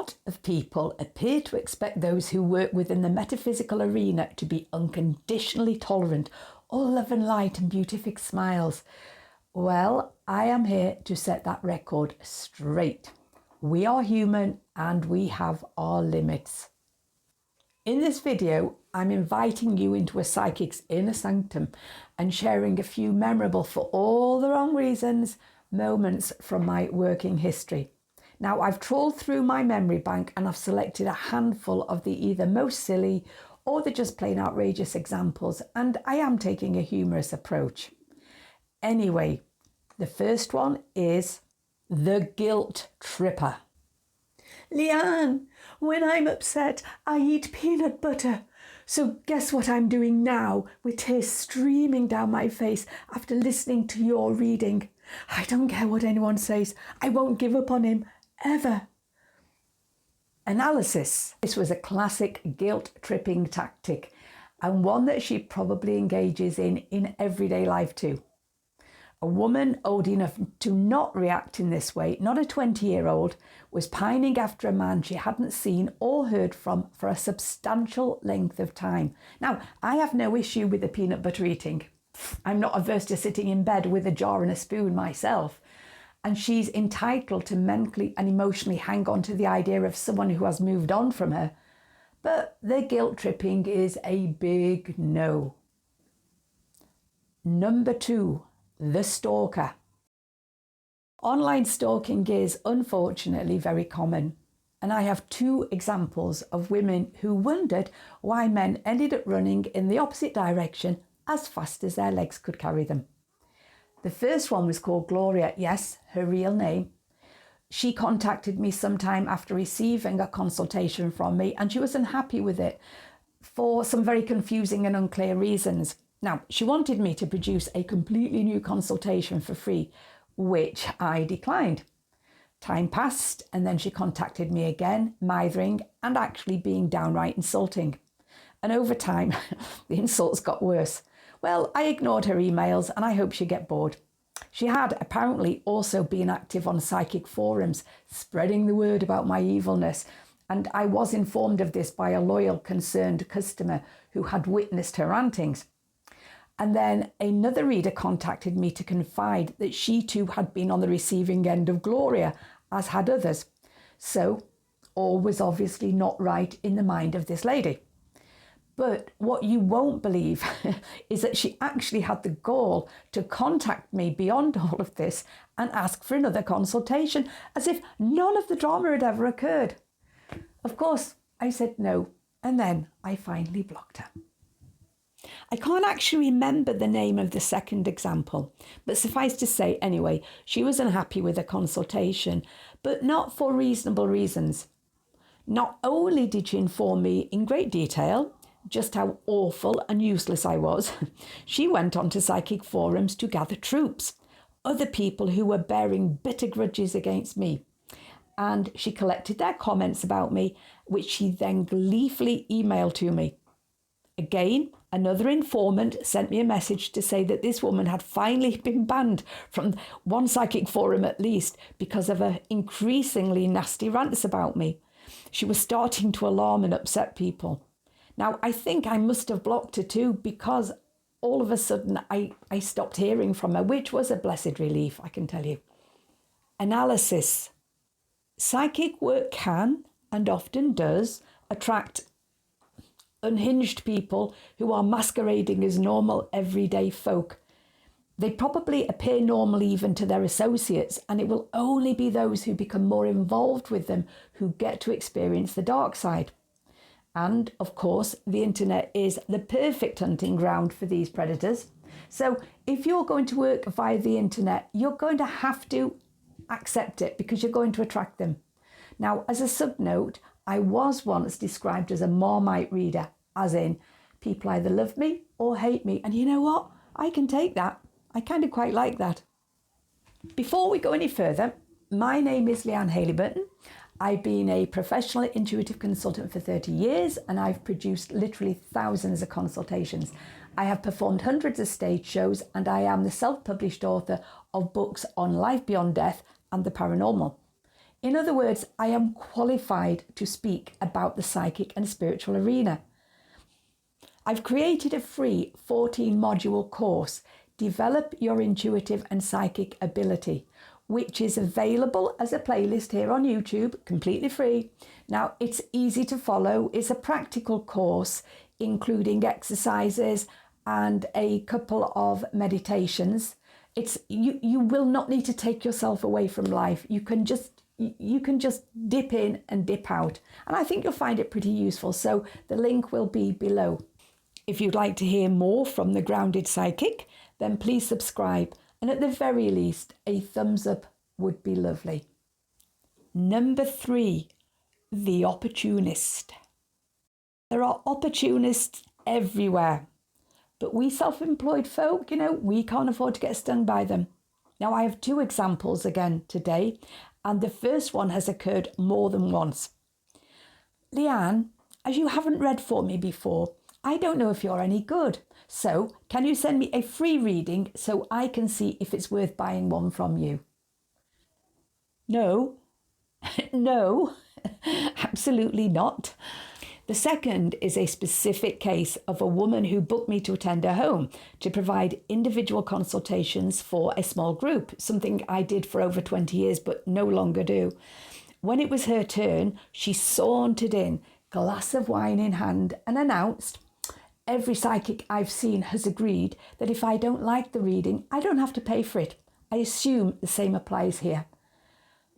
lot of people appear to expect those who work within the metaphysical arena to be unconditionally tolerant, all love and light and beatific smiles. Well, I am here to set that record straight. We are human and we have our limits. In this video, I'm inviting you into a psychic's inner sanctum and sharing a few memorable, for all the wrong reasons, moments from my working history. Now, I've trawled through my memory bank and I've selected a handful of the either most silly or the just plain outrageous examples, and I am taking a humorous approach. Anyway, the first one is the guilt tripper. Leanne, when I'm upset, I eat peanut butter. So guess what I'm doing now, with tears streaming down my face after listening to your reading? I don't care what anyone says. I won't give up on him, ever. Analysis. This was a classic guilt-tripping tactic, and one that she probably engages in everyday life too. A woman old enough to not react in this way, not a 20-year-old, was pining after a man she hadn't seen or heard from for a substantial length of time. Now, I have no issue with the peanut butter eating. I'm not averse to sitting in bed with a jar and a spoon myself. And she's entitled to mentally and emotionally hang on to the idea of someone who has moved on from her. But the guilt tripping is a big no. Number 2. The stalker. Online stalking is unfortunately very common, and I have 2 examples of women who wondered why men ended up running in the opposite direction as fast as their legs could carry them. The first one was called Gloria, yes, her real name. She contacted me sometime after receiving a consultation from me, and she was unhappy with it for some very confusing and unclear reasons. Now, she wanted me to produce a completely new consultation for free, which I declined. Time passed, and then she contacted me again, mithering and actually being downright insulting. And over time, the insults got worse. Well, I ignored her emails and I hope she'd get bored. She had apparently also been active on psychic forums, spreading the word about my evilness, and I was informed of this by a loyal, concerned customer who had witnessed her rantings. And then another reader contacted me to confide that she too had been on the receiving end of Gloria, as had others. So all was obviously not right in the mind of this lady. But what you won't believe is that she actually had the gall to contact me beyond all of this and ask for another consultation, as if none of the drama had ever occurred. Of course, I said no, and then I finally blocked her. I can't actually remember the name of the second example, but suffice to say, anyway, she was unhappy with the consultation, but not for reasonable reasons. Not only did she inform me in great detail just how awful and useless I was, she went on to psychic forums to gather troops, other people who were bearing bitter grudges against me. And she collected their comments about me, which she then gleefully emailed to me. Again, another informant sent me a message to say that this woman had finally been banned from one psychic forum at least because of her increasingly nasty rants about me. She was starting to alarm and upset people. Now, I think I must have blocked her too, because all of a sudden I stopped hearing from her, which was a blessed relief, I can tell you. Analysis. Psychic work can, and often does, attract unhinged people who are masquerading as normal everyday folk. They probably appear normal even to their associates, and it will only be those who become more involved with them who get to experience the dark side. And of course, the internet is the perfect hunting ground for these predators. So if you're going to work via the internet, you're going to have to accept it because you're going to attract them. Now, as a sub note, I was once described as a Marmite reader, as in people either love me or hate me. And you know what? I can take that. I kind of quite like that. Before we go any further, my name is Leanne Haley-Burton. I've been a professional intuitive consultant for 30 years, and I've produced literally thousands of consultations. I have performed hundreds of stage shows, and I am the self-published author of books on life beyond death and the paranormal. In other words, I am qualified to speak about the psychic and spiritual arena. I've created a free 14-module course, Develop Your Intuitive and Psychic Ability, which is available as a playlist here on YouTube, completely free. Now, it's easy to follow. It's a practical course, including exercises and a couple of meditations. You will not need to take yourself away from life. You can just dip in and dip out. And I think you'll find it pretty useful. So the link will be below. If you'd like to hear more from the Grounded Psychic, then please subscribe. And at the very least, a thumbs up would be lovely. Number 3, the opportunist. There are opportunists everywhere, but we self-employed folk, we can't afford to get stung by them. Now, I have 2 examples again today, and the first one has occurred more than once. Leanne, as you haven't read for me before, I don't know if you're any good. So can you send me a free reading so I can see if it's worth buying one from you? No, no, absolutely not. The second is a specific case of a woman who booked me to attend her home to provide individual consultations for a small group, something I did for over 20 years but no longer do. When it was her turn, she sauntered in, glass of wine in hand, and announced, "Every psychic I've seen has agreed that if I don't like the reading, I don't have to pay for it. I assume the same applies here."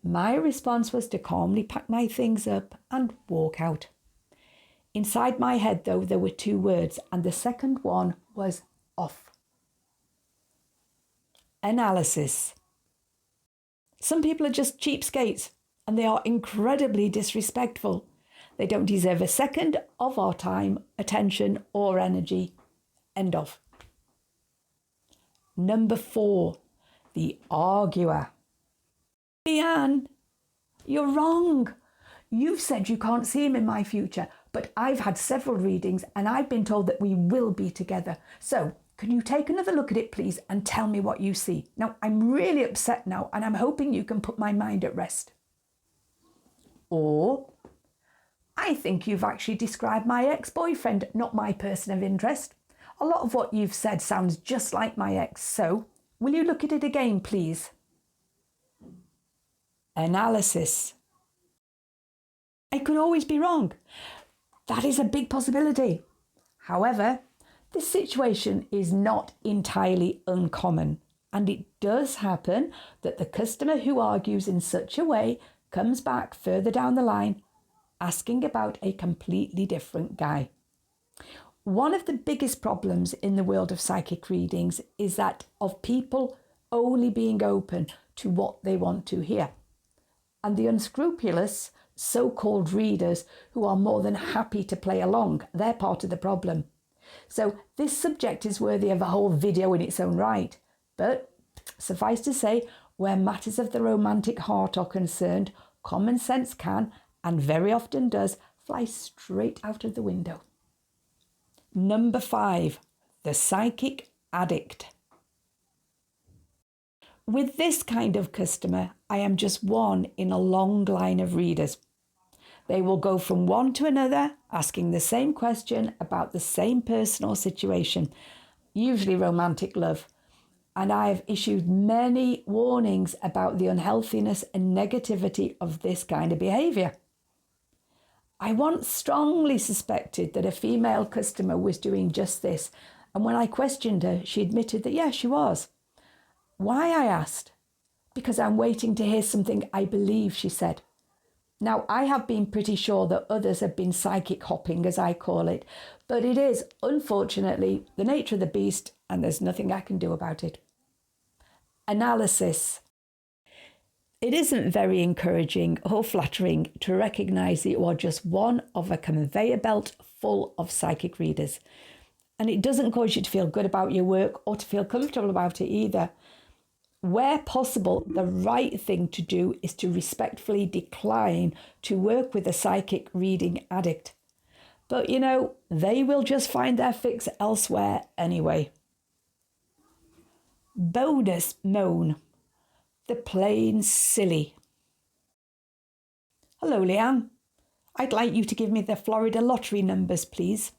My response was to calmly pack my things up and walk out. Inside my head, though, there were 2 words, and the second one was off. Analysis. Some people are just cheapskates, and they are incredibly disrespectful. They don't deserve a second of our time, attention, or energy. End of. Number 4, the arguer. Leanne, you're wrong. You've said you can't see him in my future, but I've had several readings and I've been told that we will be together. So can you take another look at it, please, and tell me what you see? Now, I'm really upset now, and I'm hoping you can put my mind at rest. Or, I think you've actually described my ex-boyfriend, not my person of interest. A lot of what you've said sounds just like my ex, so will you look at it again, please? Analysis. I could always be wrong. That is a big possibility. However, this situation is not entirely uncommon, and it does happen that the customer who argues in such a way comes back further down the line asking about a completely different guy. One of the biggest problems in the world of psychic readings is that of people only being open to what they want to hear. And the unscrupulous so-called readers who are more than happy to play along, they're part of the problem. So this subject is worthy of a whole video in its own right. But suffice to say, where matters of the romantic heart are concerned, common sense can, and very often does, fly straight out of the window. Number 5, the psychic addict. With this kind of customer, I am just one in a long line of readers. They will go from one to another, asking the same question about the same person or situation, usually romantic love. And I have issued many warnings about the unhealthiness and negativity of this kind of behaviour. I once strongly suspected that a female customer was doing just this, and when I questioned her, she admitted that yes, she was. Why, I asked. Because I'm waiting to hear something I believe, she said. Now, I have been pretty sure that others have been psychic hopping, as I call it, but it is, unfortunately, the nature of the beast, and there's nothing I can do about it. Analysis. It isn't very encouraging or flattering to recognise that you are just one of a conveyor belt full of psychic readers. And it doesn't cause you to feel good about your work or to feel comfortable about it either. Where possible, the right thing to do is to respectfully decline to work with a psychic reading addict. But they will just find their fix elsewhere anyway. Bonus moan. The plain silly. Hello, Leanne. I'd like you to give me the Florida lottery numbers, please.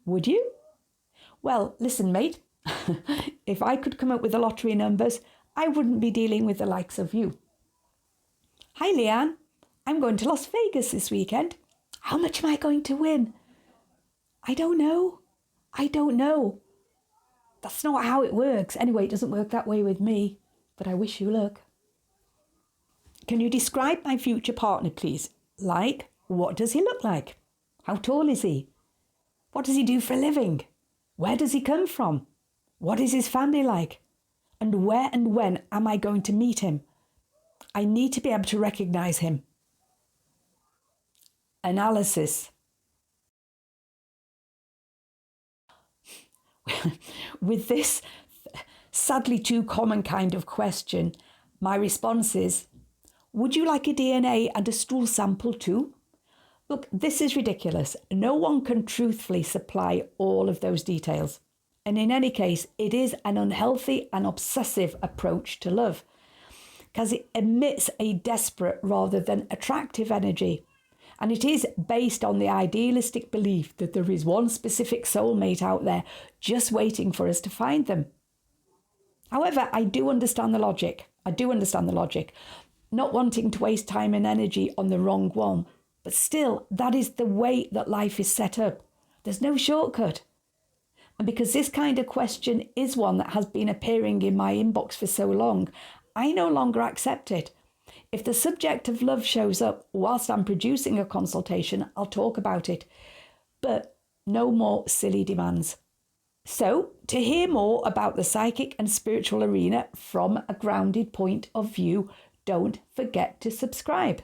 Would you? Well, listen, mate. If I could come up with the lottery numbers, I wouldn't be dealing with the likes of you. Hi, Leanne. I'm going to Las Vegas this weekend. How much am I going to win? I don't know. That's not how it works. Anyway, it doesn't work that way with me, but I wish you luck. Can you describe my future partner, please? Like, what does he look like? How tall is he? What does he do for a living? Where does he come from? What is his family like? And where and when am I going to meet him? I need to be able to recognize him. Analysis. With this sadly too common kind of question, my response is, would you like a DNA and a stool sample too? Look, this is ridiculous. No one can truthfully supply all of those details. And in any case, it is an unhealthy and obsessive approach to love because it emits a desperate rather than attractive energy. And it is based on the idealistic belief that there is one specific soulmate out there just waiting for us to find them. However, I do understand the logic. Not wanting to waste time and energy on the wrong one. But still, that is the way that life is set up. There's no shortcut. And because this kind of question is one that has been appearing in my inbox for so long, I no longer accept it. If the subject of love shows up whilst I'm producing a consultation, I'll talk about it. But no more silly demands. So, to hear more about the psychic and spiritual arena from a grounded point of view, don't forget to subscribe.